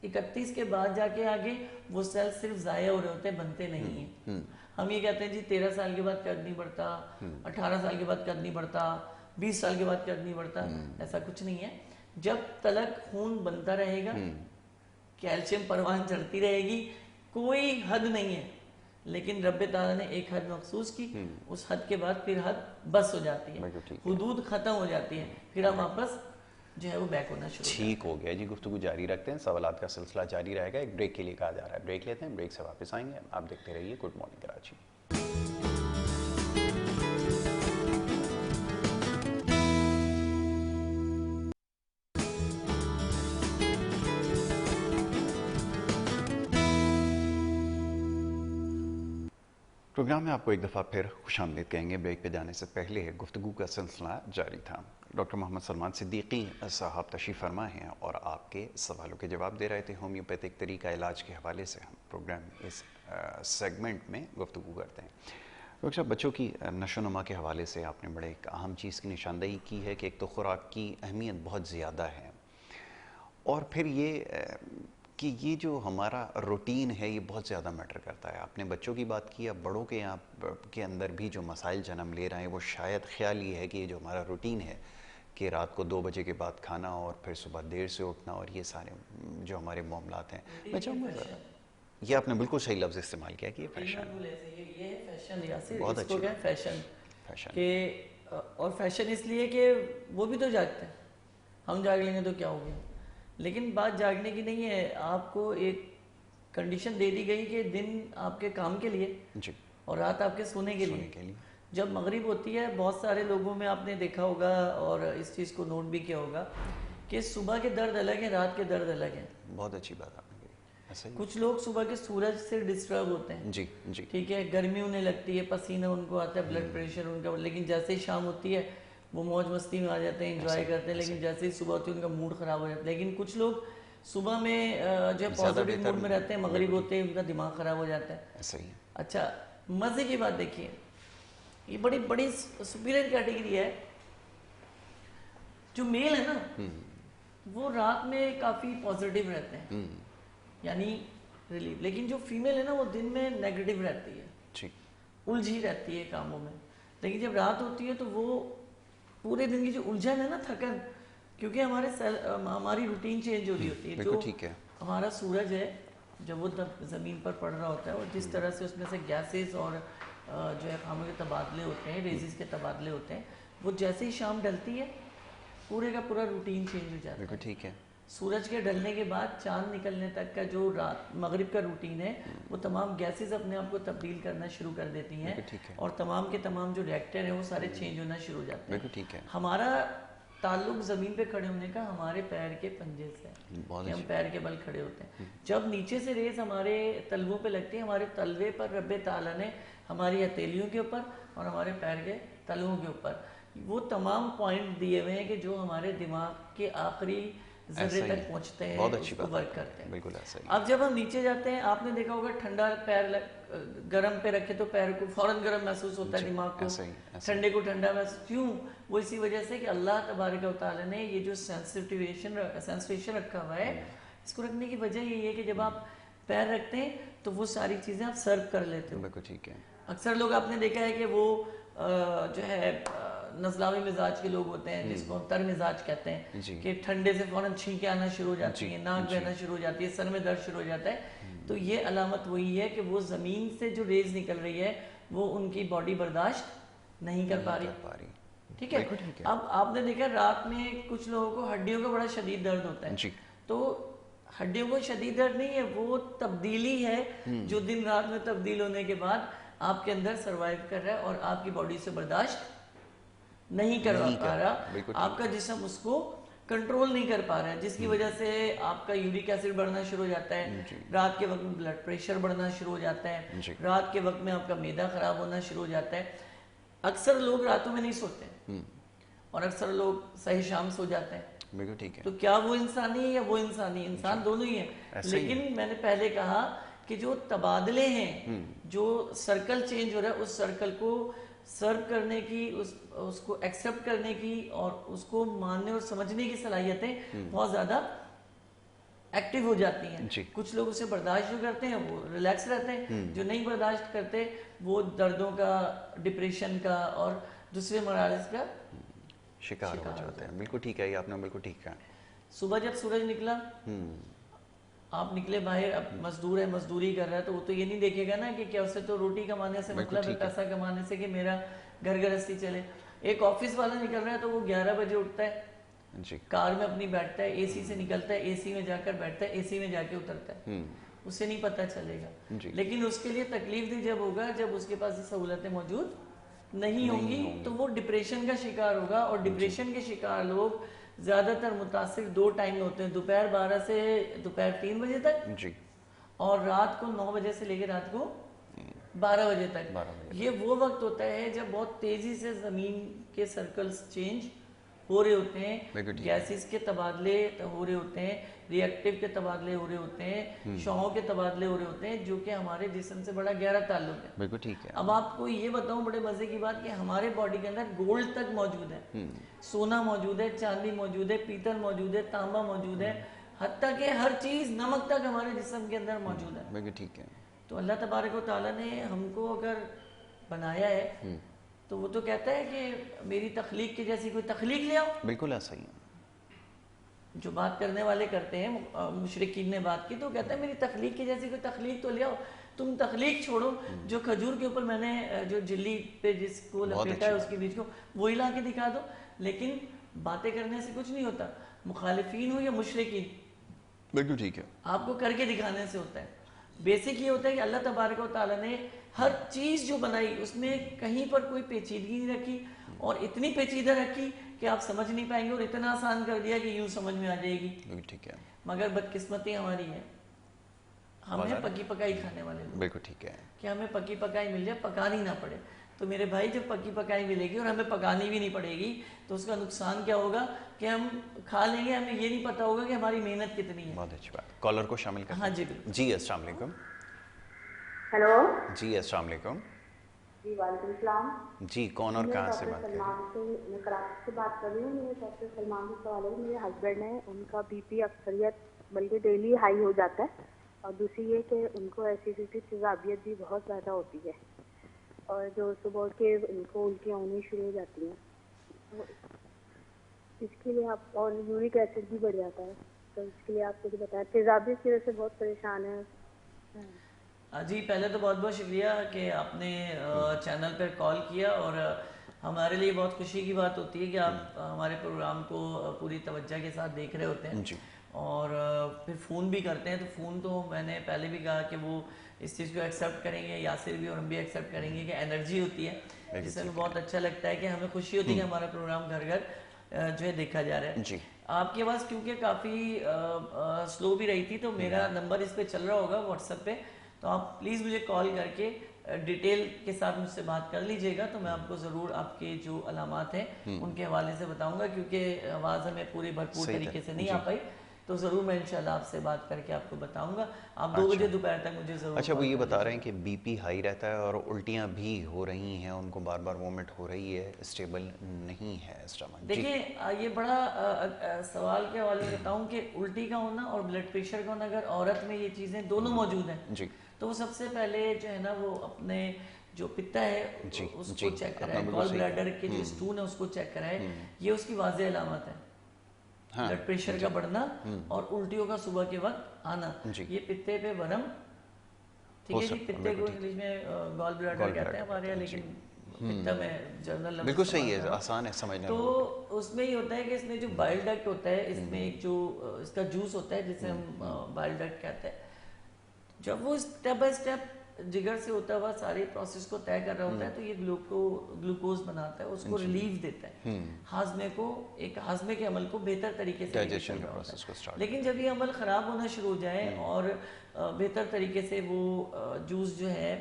B: 31 کے بعد جا کے آگے وہ سیل صرف ضائع ہو رہے ہوتے ہیں, بنتے نہیں ہیں. ہم یہ کہتے ہیں جی 13 سال کے بعد قد نہیں بڑھتا, 18 سال کے بعد قد نہیں بڑھتا, 20 سال کے بعد قد نہیں بڑھتا. ایسا کچھ نہیں ہے. جب تلک خون بنتا رہے گا, کیلشیم پروان چڑھتی رہے گی, کوئی حد نہیں ہے. لیکن رب تعالیٰ نے ایک حد مخصوص کی, اس حد کے بعد پھر حد بس ہو جاتی ہے, حدود ختم ہو جاتی ہے, پھر ہم واپس جو ہے وہ بیک ہونا شروع.
A: ٹھیک ہو گیا جی, گفتگو جاری رکھتے ہیں, سوالات کا سلسلہ جاری رہے گا. ایک بریک کے لیے کہا جا رہا ہے, بریک لیتے ہیں, بریک سے واپس آئیں گے. آپ دیکھتے رہیے گڈ مارننگ کراچی. پروگرام میں آپ کو ایک دفعہ پھر خوش آمدید کہیں گے. بریک پہ جانے سے پہلے گفتگو کا سلسلہ جاری تھا. ڈاکٹر محمد سلمان صدیقی صاحب تشریف فرما ہیں اور آپ کے سوالوں کے جواب دے رہے تھے. ہومیوپیتھک طریقہ علاج کے حوالے سے ہم پروگرام اس سیگمنٹ میں گفتگو کرتے ہیں. ڈاکٹر صاحب, بچوں کی نشو و نما کے حوالے سے آپ نے بڑے ایک اہم چیز کی نشاندہی کی ہے کہ ایک تو خوراک کی اہمیت بہت زیادہ ہے, اور پھر یہ کہ یہ جو ہمارا روٹین ہے یہ بہت زیادہ میٹر کرتا ہے. آپ نے بچوں کی بات کی, اب بڑوں کے یہاں کے اندر بھی جو مسائل جنم لے رہے ہیں وہ شاید خیال یہ ہے کہ یہ جو ہمارا روٹین ہے کہ رات کو 2 بجے کے بعد کھانا اور پھر صبح دیر سے اٹھنا, اور یہ سارے جو ہمارے معاملات ہیں, میں چاہوں گا یہ آپ نے بالکل صحیح لفظ استعمال کیا کہ یہ فیشن,
B: یہ فیشن یاسر,
A: بہت
B: اس کو کہیں فیشن.
A: فیشن
B: کہ اور فیشن اس لیے کہ وہ بھی تو جاگتے ہیں, ہم جاگ لیں گے تو کیا ہو گیا. لیکن بات جاگنے کی نہیں ہے, آپ کو ایک کنڈیشن دے دی گئی کہ دن آپ کے کام کے لیے اور رات آپ کے سونے کے لیے. جب مغرب ہوتی ہے, بہت سارے لوگوں میں آپ نے دیکھا ہوگا اور اس چیز کو نوٹ بھی کیا ہوگا کہ صبح کے درد الگ ہیں, رات کے درد الگ ہیں.
A: بہت اچھی بات آپ نے کہی.
B: کچھ لوگ صبح کے سورج سے ڈسٹرب ہوتے ہیں,
A: جی جی,
B: ٹھیک ہے, گرمی انہیں لگتی ہے, پسینہ ان کو آتا ہے, بلڈ پریشر ان کا, لیکن جیسے ہی شام ہوتی ہے وہ موج مستی میں آ جاتے ہیں, انجوائے کرتے ہیں. لیکن جیسے ہی صبح ہوتی ہے ان کا موڈ خراب ہو جاتا ہے. لیکن کچھ لوگ صبح میں جو ہے پازیٹیو موڈ میں رہتے ہیں, مغرب ہوتے ہیں ان کا دماغ خراب ہو جاتا ہے.
A: صحیح.
B: اچھا, مزے کی بات دیکھیے, یہ بڑی بڑی سپیریئر کیٹیگری ہے. جو میل ہے نا وہ رات میں کافی پازیٹیو رہتے ہیں, یعنی ریلیف. لیکن جو فیمیل ہے نا وہ دن میں نیگیٹو رہتی ہے, الجھی رہتی ہے کاموں میں. لیکن جب رات ہوتی ہے تو وہ پورے دن کی جو الجھن ہے نا, تھکن, کیونکہ ہماری روٹین چینج ہو رہی ہوتی ہے. جو ہمارا سورج ہے جب وہ زمین پر پڑ رہا ہوتا ہے اور جس طرح سے اس میں سے گیسز اور جو ہے خاموں کے تبادلے ہوتے ہیں, ریزز کے تبادلے ہوتے ہیں, وہ جیسے ہی شام ڈلتی ہے پورے کا پورا روٹین چینج ہو جاتا ہے.
A: بالکل ٹھیک ہے.
B: سورج کے ڈھلنے کے بعد چاند نکلنے تک کا جو رات مغرب کا روٹین ہے وہ تمام گیسز اپنے آپ کو تبدیل کرنا شروع کر دیتی ہیں اور تمام کے تمام جو ریئیکٹر ہیں وہ سارے چینج ہونا شروع ہو جاتے ہیں.
A: بالکل ٹھیک ہے.
B: ہمارا تعلق زمین پہ کھڑے ہونے کا ہمارے پیر کے پنجے سے ہے کہ ہم پیر کے بل کھڑے ہوتے ہیں. جب نیچے سے ریز ہمارے تلووں پہ لگتی ہے, ہمارے تلوے پر رب تعالیٰ نے ہماری ہتھیلیوں کے اوپر اور ہمارے پیر کے تلووں کے اوپر وہ تمام پوائنٹ دیے ہوئے ہیں کہ جو ہمارے دماغ کے آخری ذرے تک پہنچتے ہیں, اس کو ورک کرتے ہیں.
A: بالکل ایسا ہی.
B: اب جب ہم نیچے جاتے ہیں, آپ نے دیکھا ہوگا ٹھنڈا پیر گرم پہ رکھے تو پیر کو فوراً گرم محسوس ہوتا ہے, دماغ کو ٹھنڈے کو ٹھنڈا محسوس. کیوں؟ وہ اسی وجہ سے کہ اللہ تبارک و تعالیٰ نے یہ جو سینسیٹیویشن رکھا ہوا ہے, اس کو رکھنے کی وجہ یہی ہے کہ جب آپ پیر رکھتے ہیں تو وہ ساری چیزیں آپ سرو کر لیتے ہو.
A: بالکل ٹھیک ہے.
B: اکثر لوگ آپ نے دیکھا ہے کہ وہ جو ہے نزلاوی مزاج کے لوگ ہوتے ہیں, جس کو ہم تر مزاج کہتے ہیں, کہ ٹھنڈے سے فوراً چھینکیں آنا شروع ہو جاتی ہیں, ناک بہنا شروع ہو جاتی ہے, سر میں درد شروع ہو جاتا ہے. تو یہ علامت وہی ہے کہ وہ زمین سے جو ریز نکل رہی ہے وہ ان کی باڈی برداشت نہیں کر پا رہی. ٹھیک ہے. اب آپ نے دیکھا رات میں کچھ لوگوں کو ہڈیوں کا بڑا شدید درد ہوتا ہے, تو ہڈیوں کو شدید درد نہیں ہے, وہ تبدیلی ہے جو دن رات میں تبدیل ہونے کے بعد آپ کے اندر سروائیو کر رہا ہے اور آپ کی باڈی سے برداشت نہیں کر پا رہا, آپ کا جسم اس کو کنٹرول نہیں کر پا رہا ہے, جس کی وجہ سے آپ کا یورک ایسڈ بڑھنا شروع ہو جاتا ہے, رات کے وقت میں بلڈ پریشر بڑھنا شروع ہو جاتا ہے, رات کے وقت میں آپ کا معدہ خراب ہونا شروع ہو جاتا ہے. اکثر لوگ راتوں میں نہیں سوتے اور اکثر لوگ صحیح شام سو جاتے ہیں.
A: بالکل ٹھیک ہے.
B: تو کیا وہ انسانی ہے یا وہ انسانی؟ انسان دونوں ہی ہیں. لیکن میں نے پہلے کہا کہ جو تبادلے ہیں, جو سرکل چینج ہو رہا ہے, اس سرکل کو سرو کرنے کی, اس کو ایکسیپٹ کرنے کی اور اس کو ماننے اور سمجھنے کی صلاحیتیں بہت زیادہ ایکٹیو ہو جاتی ہیں. کچھ لوگ اسے برداشت جو کرتے ہیں وہ ریلیکس رہتے ہیں, جو نہیں برداشت کرتے وہ دردوں کا, ڈپریشن کا اور دوسرے مراحل کا
A: شکار ہو جاتے ہیں. بالکل ٹھیک ہے, یہ آپ نے بالکل ٹھیک کہا.
B: صبح جب سورج نکلا, آپ نکلے باہر, اب مزدور ہے مزدوری کر رہا ہے, تو وہ تو یہ نہیں دیکھے گا نا کہ کیا اسے تو روٹی کمانے سے مطلب ہے, پیسہ کمانے سے, کہ میرا گھر گرہستی چلے. ایک آفس والا نکل رہا ہے تو وہ 11 بجے اٹھتا ہے, کار میں اپنی بیٹھتا ہے, اے سی سے نکلتا ہے, اے سی میں جا کر بیٹھتا ہے, اے سی میں جا کے اترتا ہے, اسے نہیں پتہ چلے گا. لیکن اس کے لیے تکلیف دہ جب ہوگا جب اس کے پاس یہ سہولتیں موجود نہیں ہوں گی, تو وہ ڈپریشن کا شکار ہوگا. اور ڈپریشن کے شکار لوگ زیادہ تر متاثر 2 ٹائم میں ہوتے ہیں, دوپہر 12 سے دوپہر 3 بجے تک, اور رات کو 9 بجے سے لے کے رات کو 12 بجے تک. یہ وہ وقت ہوتا ہے جب بہت تیزی سے زمین کے سرکلز چینج ہو رہے ہوتے ہیں, گیسز کے تبادلے ہو رہے ہوتے ہیں, ری ایکٹیو کے تبادلے ہو رہے ہوتے ہیں, شعاعوں کے تبادلے ہو رہے ہوتے ہیں, جو کہ ہمارے جسم سے بڑا گہرا تعلق ہے.
A: بالکل ٹھیک ہے.
B: اب آپ کو یہ بتاؤں بڑے مزے کی بات, کہ ہمارے باڈی کے اندر گولڈ تک موجود ہے, سونا موجود ہے, چاندی موجود ہے, پیتل موجود ہے, تانبا موجود ہے, حتیٰ کہ ہر چیز نمک تک ہمارے جسم کے اندر موجود ہے.
A: بالکل ٹھیک ہے.
B: تو اللہ تبارک و تعالیٰ نے ہم کو اگر بنایا ہے تو وہ تو کہتا ہے کہ میری تخلیق کی جیسی کوئی تخلیق لے آؤ.
A: بالکل ایسا ہی.
B: جو بات کرنے والے کرتے ہیں, مشرکین نے بات کی تو کہتا ہے میری تخلیق کی جیسی کوئی تخلیق تو لے آؤ. تم تخلیق چھوڑو, جو کھجور کے اوپر میں نے جو جلی پہ جس کو لپیٹا ہے اس کے بیچ کو وہی لا کے دکھا دو. لیکن باتیں کرنے سے کچھ نہیں ہوتا, مخالفین ہو یا مشرکین,
A: بالکل ٹھیک ہے,
B: آپ کو کر کے دکھانے سے ہوتا ہے. بیسک یہ ہوتا ہے کہ اللہ تبارک و تعالیٰ نے ہر چیز جو بنائی اس میں کہیں پر کوئی پیچیدگی نہیں رکھی, اور اتنی پیچیدہ رکھی کہ آپ سمجھ نہیں پائیں گے, اور اتنا آسان کر دیا کہ یوں سمجھ میں آ جائے گی.
A: ٹھیک ہے.
B: مگر بدقسمتی ہماری ہے, ہمیں پکی پکائی کھانے والے لوگ.
A: بالکل ٹھیک ہے.
B: کہ ہمیں پکی پکائی مل جائے, پکانی نہ پڑے. تو میرے بھائی جب پکی پکائی ملے گی اور ہمیں پکانی بھی نہیں پڑے گی تو اس کا نقصان کیا ہوگا کہ ہم کھا لیں گے, ہمیں یہ نہیں پتا ہوگا کہ ہماری محنت کتنی ہے.
A: بہت اچھی بات. کالر کو شامل کریں.
B: ہاں جی بالکل.
A: جی السلام علیکم.
D: ہیلو.
A: جی السلام علیکم.
D: جی وعلیکم السلام.
A: جی کون اور کہاں سے بات کر رہے
D: ہیں؟ میں کراچی سے بات کر رہی ہوں. میرے ڈاکٹر سلمان سے سوال ہے, میرے ہسبینڈ ہیں, ان کا بی پی اکثریت بلکہ ڈیلی ہائی ہو جاتا ہے, اور دوسری یہ کہ ان کو ایسیڈیٹی تیزابیت بھی بہت زیادہ ہوتی ہے, اور جو صبح اٹھ کے ان کو الٹیاں ہونی شروع ہو جاتی ہیں. اس کے لیے آپ, اور یورک ایسڈ بھی بڑھ جاتا ہے, تو اس کے لیے آپ مجھے بتائیں. تیزابیت کی وجہ سے بہت پریشان ہے.
B: جی پہلے تو بہت بہت شکریہ کہ آپ نے چینل پر کال کیا, اور ہمارے لیے بہت خوشی کی بات ہوتی ہے کہ آپ ہمارے پروگرام کو پوری توجہ کے ساتھ دیکھ رہے ہوتے ہیں اور پھر فون بھی کرتے ہیں. تو فون تو میں نے پہلے بھی کہا کہ وہ اس چیز کو ایکسیپٹ کریں گے, یاسر بھی اور ہم بھی ایکسیپٹ کریں گے کہ انرجی ہوتی ہے جس سے ہمیں بہت اچھا لگتا ہے کہ ہمیں خوشی ہوتی ہے کہ ہمارا پروگرام گھر گھر جو ہے دیکھا جا رہا ہے. آپ کی آواز کیونکہ کافی سلو بھی رہی تھی تو میرا نمبر اس پہ چل رہا ہوگا واٹس ایپ پہ, تو آپ پلیز مجھے کال کر کے ڈیٹیل کے ساتھ مجھ سے بات کر لیجئے گا, تو میں آپ کو ضرور آپ کے جو علامات ہیں ان کے حوالے سے بتاؤں گا, کیونکہ آواز ہمیں پوری بھرپور طریقے سے نہیں آ پائی, تو ضرور میں انشاءاللہ آپ سے بات کر کے آپ کو بتاؤں گا. آپ 2 بجے دوپہر تک مجھے ضرور.
A: اچھا, وہ یہ بتا رہے ہیں کہ بی پی ہائی رہتا ہے اور الٹیاں بھی ہو رہی ہیں, ان کو بار بار وومٹ ہو رہی ہے, اسٹیبل نہیں ہے اسٹمک.
B: دیکھیں یہ بڑا سوال کے حوالے سے بتاؤں کہ الٹی کا ہونا اور بلڈ پریشر کا ہونا, اگر عورت میں یہ چیزیں دونوں موجود ہیں تو وہ سب سے پہلے جو ہے نا وہ اپنے جو پتا ہے اس کو چیک کرائے, گال بلیڈر کے جو اسٹون ہے اس کو چیک کرائے. یہ اس کی واضح علامت ہے, بلڈ پریشر کا بڑھنا اور الٹیوں کا صبح کے وقت آنا, یہ پتے پہ ورم, ٹھیک ہے جی, پتے کو انگلش میں گال بلیڈر کہتے ہیں ہمارے یہاں, لیکن پتا میں جنرل لفظ
A: بالکل صحیح ہے, آسان ہے سمجھنا.
B: تو اس میں یہ ہوتا ہے کہ اس میں جو بائل ڈکٹ ہوتا ہے, اس میں ایک جو اس کا جوس ہوتا ہے جسے ہم بائل ڈکٹ کہتے ہیں, جب وہ اسٹیپ بائی اسٹیپ جگر سے ہوتا ہوا ساری پروسیس کو طے کر رہا ہوتا ہے تو یہ گلوکوز بناتا ہے, اس کو ریلیف دیتا ہے, ہاضمے کو ایک ہاضمے کے عمل کو بہتر طریقے سے ڈائجیشن کا پروسیس کو اسٹارٹ. لیکن جب یہ عمل خراب ہونا شروع ہو جائے اور بہتر طریقے سے وہ جوس جو ہے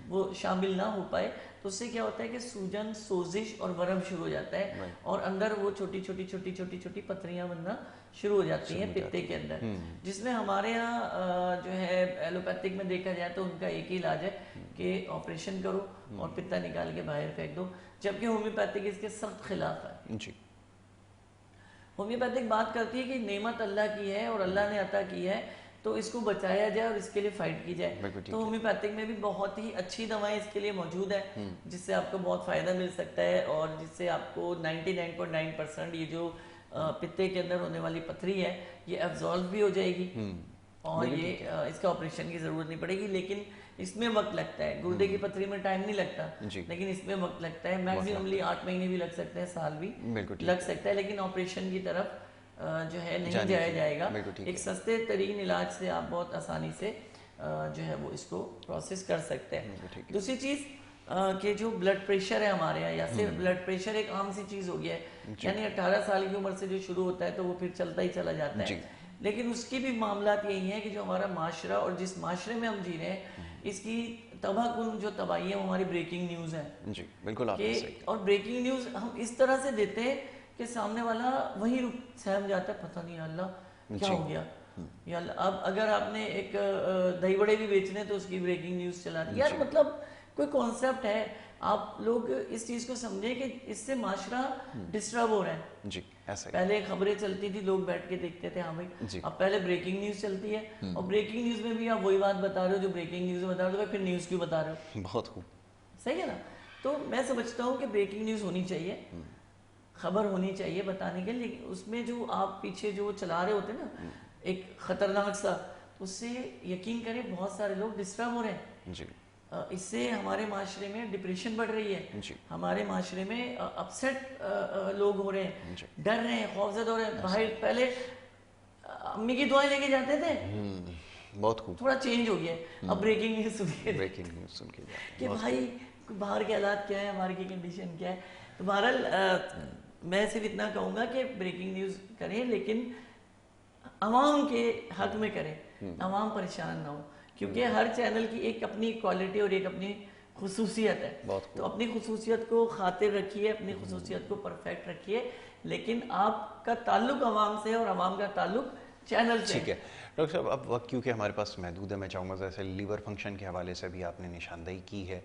B: وہ شامل نہ ہو پائے تو اس سے کیا ہوتا ہے کہ سوجن, سوزش اور ورم شروع ہو جاتا ہے اور اندر وہ چھوٹی چھوٹی پتھریاں بننا شروع ہو جاتی ہیں پتے کے اندر, جس میں ہمارے ہاں جو ہے ایلوپیتھک میں دیکھا جائے تو ان کا ایک ہی علاج ہے کہ آپریشن کرو اور پتا نکال کے باہر پھینک دو, جبکہ ہومیوپیتھک اس کے سخت خلاف ہے. ہومیوپیتھک بات کرتی ہے کہ نعمت اللہ کی ہے اور اللہ نے عطا کی ہے تو اس کو بچایا جائے اور اس کے لیے فائٹ کی جائے. تو ہومیوپیتھک میں بھی بہت ہی اچھی دوائیں اس کے لیے موجود ہیں جس سے آپ کو بہت فائدہ مل سکتا ہے اور جس سے آپ کو 99.9% یہ جو پتے کے اندر ہونے والی پتھری ہے یہ ایبزالو بھی ہو جائے گی اور یہ اس کا آپریشن کی ضرورت نہیں پڑے گی. لیکن اس میں وقت لگتا ہے, گردے کی پتھری میں ٹائم نہیں لگتا, لیکن اس میں وقت لگتا ہے, میکسیمملی 8 مہینے بھی لگ سکتے ہیں, سال بھی لگ سکتا ہے, لیکن آپریشن کی طرف جو ہے نہیں جایا جائے گا. ایک سستے ترین علاج سے آپ بہت آسانی سے جو ہے وہ اس کو پروسیس کر سکتے ہیں. دوسری چیز کہ جو بلڈ پریشر ہے ہمارے یہاں, یا صرف بلڈ پریشر ایک عام سی چیز ہو گیا ہے, یعنی 18 سال کی عمر سے جو شروع ہوتا ہے تو وہ پھر چلتا ہی چلا جاتا ہے, لیکن اس کی بھی معاملات یہی ہیں کہ جو ہمارا معاشرہ اور جس معاشرے میں ہم جی رہے ہیں اس کی تباہ کن جو تباہی ہے وہ ہماری بریکنگ نیوز ہے.
A: جی بالکل آپ نے صحیح.
B: اور بریکنگ نیوز ہم اس طرح سے دیتے ہیں کہ سامنے والا وہی سہم جاتا ہے, پتہ نہیں اللہ کیا ہو گیا, یا اللہ. اب اگر آپ نے ایک دہی بڑے بھی بیچنے تو اس کی بریکنگ نیوز چلا دی. یار مطلب کوئی کانسیپٹ ہے, آپ لوگ اس چیز کو سمجھیں کہ اس سے معاشرہ ڈسٹرب ہو رہا ہے.
A: جی ایسا
B: پہلے خبریں چلتی تھی, لوگ بیٹھ کے دیکھتے تھے, ہاں بھائی اب پہلے بریکنگ نیوز چلتی ہے اور بریکنگ نیوز میں بھی آپ وہی بات بتا رہے ہو جو بریکنگ نیوز میں بتا رہے ہو, پھر نیوز کیوں بتا رہے ہو؟
A: بہت خوب,
B: صحیح ہے نا. تو میں سمجھتا ہوں کہ بریکنگ نیوز ہونی چاہیے, خبر ہونی چاہیے بتانے کے, لیکن اس میں جو آپ پیچھے جو چلا رہے ہوتے ہیں نا ایک خطرناک سا, اس سے یقین کریں بہت سارے لوگ ڈسٹرب ہو رہے ہیں.
A: جی
B: اس سے ہمارے معاشرے میں ڈپریشن بڑھ رہی ہے, ہمارے معاشرے میں اپسیٹ لوگ ہو رہے ہیں, ڈر رہے ہیں, خوفزدہ ہو رہے ہیں. باہر پہلے امی کی دعائیں لے کے جاتے تھے,
A: بہت خوب,
B: تھوڑا چینج ہو گیا ہے, اب بریکنگ
A: نیوز سن کے
B: کہ بھائی باہر کے حالات کیا ہے, ہمارے کی کنڈیشن کیا ہے. تو بہرحال میں صرف اتنا کہوں گا کہ بریکنگ نیوز کریں لیکن عوام کے حق میں کریں, عوام پریشان نہ ہو, کیونکہ ہر چینل کی ایک اپنی کوالٹی اور ایک اپنی خصوصیت ہے. تو اپنی خصوصیت کو خاطر رکھیے, اپنی خصوصیت کو پرفیکٹ رکھیے, لیکن آپ کا تعلق عوام سے اور عوام کا تعلق چینل سے.
A: ٹھیک ہے ڈاکٹر صاحب, اب وقت کیونکہ ہمارے پاس محدود ہے, میں چاہوں گا جیسے لیور فنکشن کے حوالے سے بھی آپ نے نشاندہی کی ہے,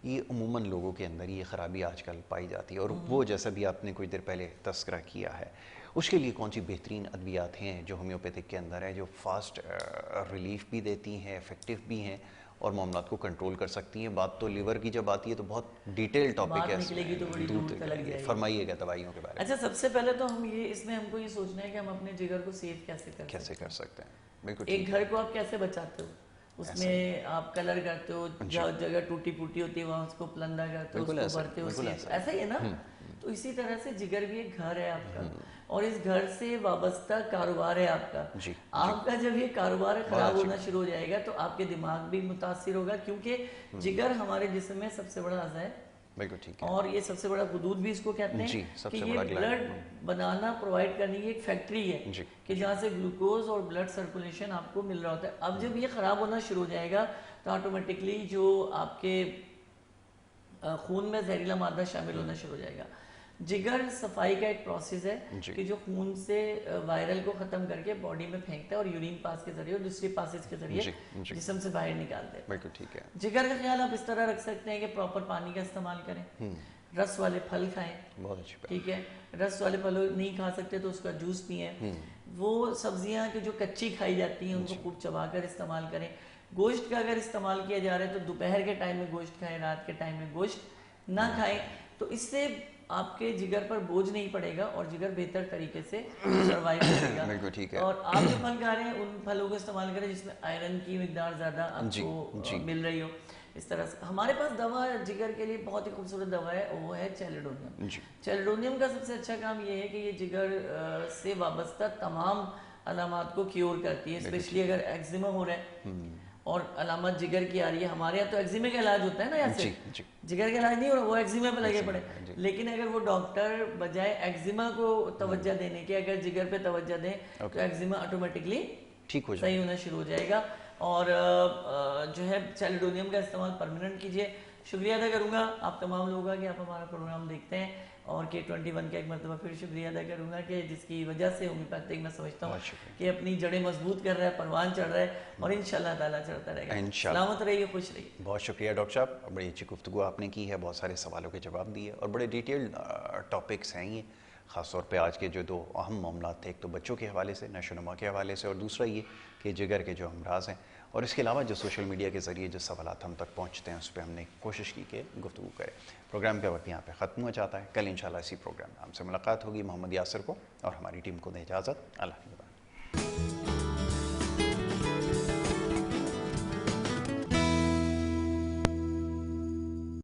A: یہ عموماً لوگوں کے اندر یہ خرابی آج کل پائی جاتی ہے, اور وہ جیسا بھی آپ نے کچھ دیر پہلے تذکرہ کیا ہے, اس کے لیے کون سی بہترین ادویات ہیں جو ہومیوپیتھک کے اندر ہے, جو فاسٹ ریلیف بھی دیتی ہیں, افیکٹو بھی ہیں اور معاملات کو کنٹرول کر سکتی ہیں؟ بات تو لیور کی جب آتی ہے تو بہت ڈیٹیل ٹاپک ہے, فرمائیے گا دوائیوں کے بارے میں.
B: اچھا, سب سے پہلے تو اس میں ہم کو یہ سوچنا ہے کہ ہم اپنے جگر کو سیو کیسے کر سکتے ہیں.
A: بالکل,
B: ایک گھر کو آپ کیسے بچاتے ہو؟ اس میں آپ کلر کرتے ہو، جگہ ٹوٹی پھوٹی ہوتی ہے وہاں اس کو پلندہ کرتے ہو، اس کو بھرتے ہو، ایسا ہی ہے نا. تو اسی طرح سے جگر بھی ایک گھر ہے آپ کا، اور اس گھر سے وابستہ کاروبار ہے آپ کا. آپ کا جب یہ کاروبار خراب ہونا شروع ہو جائے گا تو آپ کے دماغ بھی متاثر ہوگا، کیونکہ جگر ہمارے جسم میں سب سے بڑا اعضاء ہے.
A: بالکل ٹھیک ہے.
B: اور یہ سب سے بڑا غدود بھی اس کو کہتے ہیں کہ یہ بلڈ بنانا پرووائڈ کرنے کی ایک فیکٹری ہے کہ جہاں سے گلوکوز اور بلڈ سرکولیشن آپ کو مل رہا ہوتا ہے. اب جب یہ خراب ہونا شروع ہو جائے گا تو آٹومیٹکلی جو آپ کے خون میں زہریلا مادہ شامل ہونا شروع ہو جائے گا. جگر صفائی کا ایک پروسیس ہے کہ جو خون سے وائرل کو ختم کر کے باڈی میں پھینکتا ہے اور یورین پاس کے ذریعے اور دوسری پاسز کے ذریعے جسم سے باہر نکالتے ہیں.
A: بالکل ٹھیک ہے.
B: جگر کا خیال آپ اس طرح رکھ سکتے ہیں کہ پراپر پانی کا استعمال کریں، رس والے پھل کھائیں.
A: بہت اچھی بات.
B: ٹھیک ہے. رس والے پھل نہیں کھا سکتے تو اس کا جوس پئیں. وہ سبزیاں کہ جو کچی کھائی جاتی ہیں ان کو خوب چبا کر استعمال کریں. گوشت کا اگر استعمال کیا جا رہا ہے تو دوپہر کے ٹائم میں گوشت کھائیں، رات کے ٹائم میں گوشت نہ کھائیں. تو اس سے آپ کے جگر پر بوجھ نہیں پڑے گا اور جگر بہتر طریقے سے سروائیو کرے گا.
A: بالکل ٹھیک ہے.
B: اور آپ جو پھل کھا رہے ہیں ان پھلوں کو استعمال کریں جس میں آئرن کی مقدار زیادہ آپ کو مل رہی ہو. اس طرح سے ہمارے پاس دوا ہے جگر کے لیے، بہت ہی خوبصورت دوا ہے، وہ ہے چیلیڈونیم. چیلیڈونیم کا سب سے اچھا کام یہ ہے کہ یہ جگر سے وابستہ تمام علامات کو کیور کرتی ہے، اسپیشلی اگر ایگزیما ہو رہا ہے اور علامت جگر کی آ رہی ہے. ہمارے یہاں تو ایگزیما کا علاج ہوتا ہے نا، ایسے جگر کا علاج نہیں ہو رہا، وہ ایگزیما پہ لگے پڑے. لیکن اگر وہ ڈاکٹر بجائے ایگزیما کو توجہ دینے کے اگر جگر پہ توجہ دیں تو ایگزیما آٹومیٹکلی
A: ٹھیک ہو
B: صحیح ہونا شروع ہو جائے گا. اور جو ہے چیلیڈونیم کا استعمال پرماننٹ کیجیے. شکریہ ادا کروں گا آپ تمام لوگوں کا کہ آپ ہمارا پروگرام دیکھتے ہیں، اور K21 کا ایک مرتبہ پھر شکریہ ادا کروں گا کہ جس کی وجہ سے ہومیوپیتھک میں سمجھتا ہوں کہ اپنی جڑیں مضبوط کر رہا ہے، پروان چڑھ رہا ہے اور انشاءاللہ تعالیٰ چڑھتا رہے گا. سلامت رہیے، خوش رہیے.
A: بہت شکریہ ڈاکٹر صاحب، بڑی اچھی گفتگو آپ نے کی ہے، بہت سارے سوالوں کے جواب دیے اور بڑے ڈیٹیلڈ ٹاپکس ہیں یہ. خاص طور پہ آج کے جو دو اہم معاملات تھے، ایک تو بچوں کے حوالے سے، نشو و نما کے حوالے سے، اور دوسرا یہ کہ جگر کے جو امراض ہیں، اور اس کے علاوہ جو سوشل میڈیا کے ذریعے جو سوالات ہم تک پہنچتے ہیں اس پہ ہم نے کوشش کی کہ گفتگو کریں. پروگرام کا وقت یہاں پہ ختم ہو جاتا ہے. کل انشاءاللہ اسی پروگرام میں ہم سے ملاقات ہوگی. محمد یاسر کو اور ہماری ٹیم کو دیں اجازت. اللہ حافظ.